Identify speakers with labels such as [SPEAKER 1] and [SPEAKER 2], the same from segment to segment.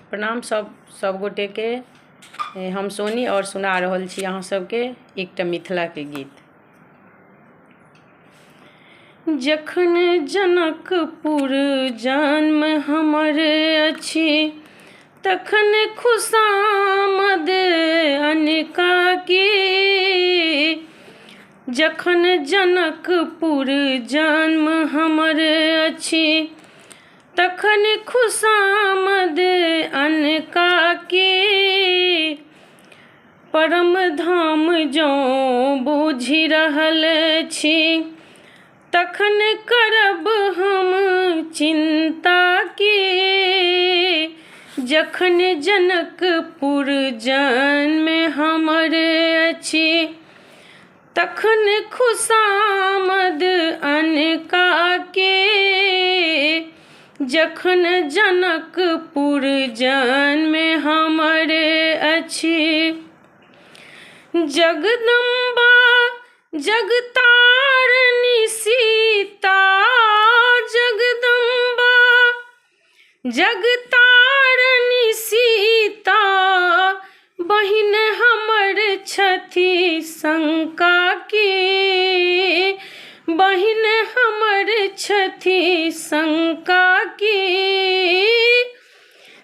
[SPEAKER 1] प्रणाम सब गोटे के। हम सोनी और सुना रहल छी अहाँ सबके एकटा मिथिला के गीत। जखन जनकपुर जन्म हमर अछि, तखन खुशामद अनका की। जखन जनकपुर जन्म हमर अछि, तखन खुशामद अनका की। परम धाम जँ बूझि रहल छी, तखन करब हम चिंता की। जखन जनकपुर जन्म हमर अछि, तखन खुशामद अनका के। जखन जनकपुर जन्म हमर अछि, जगदम्बा जगतारनी सीता। जगदम्बा जगतारनी सीता, बहिन हमर छथि शंका की। बहिन हमर छथि शंका की।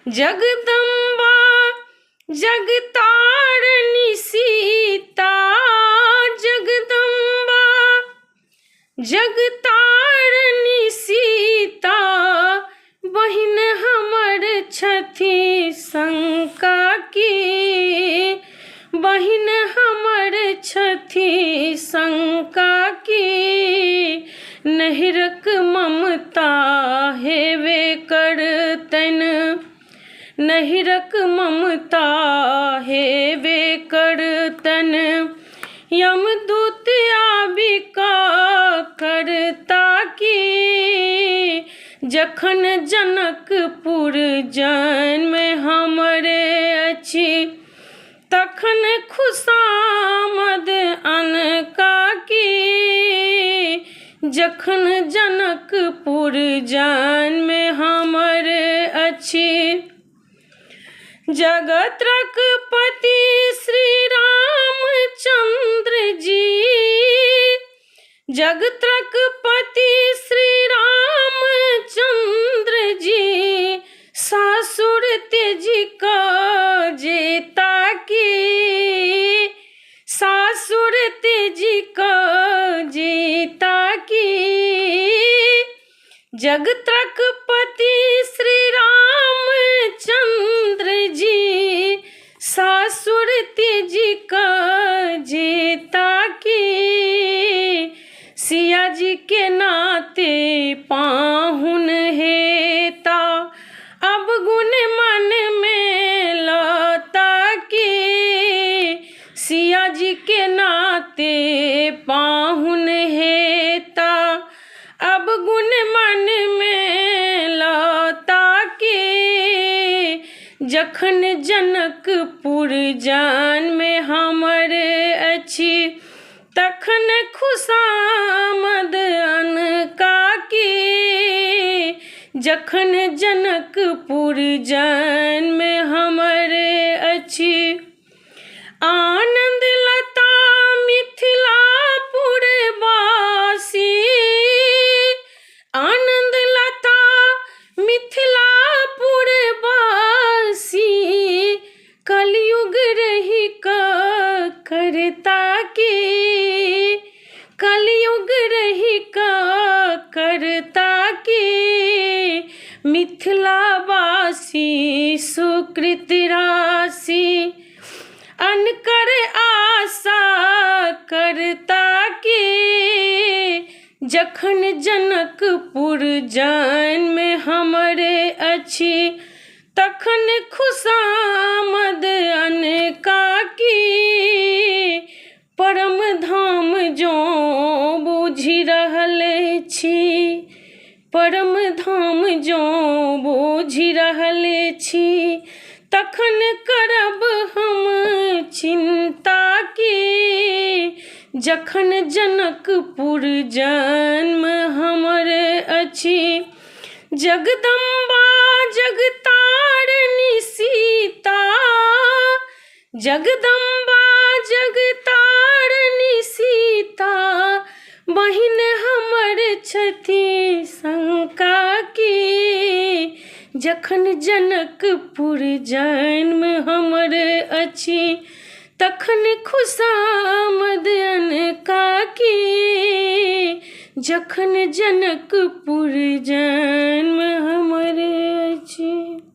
[SPEAKER 1] जगदम्बा जगतारनी सीता। जगदम्बा जगतारनी सीता, बहिन हमर छथि शंका की। बहिन हमर छथि शंका की। नहिरक ममता हेबे करतनि, नहिरक ममता हेबे करतनि। यमदूत आबि कऽ करता की। जखन जनकपुर जन्म हमर अछि, तखन खुशामद अनका की। जखन जनकपुर जन्म हमर अछि, जगत्रक पति श्री रामचंद्र जी। जगत्रक पति श्री रामचंद्र जी, सासुर त्यजि कऽ जेता की। सासुर त्यजि कऽ जेता की। जगत्रक पति श्री रामचंद्र जी, सासुर त्यजि कऽ जेता की। सिया जी के नाते पाहुन हेता, अब गुण मन में लता की। सिया जी के नाते पाहुन हेता, अब गुण मन में लता की। जखन जनकपुर जन्म हमर अछि, तखन खुशामद अनका की। जखन जनकपुर जन्म हमर अछि, आनंद लता मिथिलापुर वासी। आनंद लता मिथिलापुर वासी, कलयुग रहि कऽ करता की। कलयुग रहि कऽ करता की। मिथिलावासी सुकृत राशि, अनकर आशा करता की। जखन जनकपुर जन्म हमर अछि, तखन खुशामद अनका की। परम धाम जँ बूझि रहल छी, परम धाम जँ बूझि रहल छी, तखन करब हम चिंता की। जखन जनकपुर जन्म हमर अछि, जगदम्बा जगतारनी जगदम्बा जगतारनी सीता बहिन हमर छथि शंका के। जखन जनकपुर जन्म हमर अछि तखन खुशामद अनका के। जखन जनकपुर जन्म हमर अछि।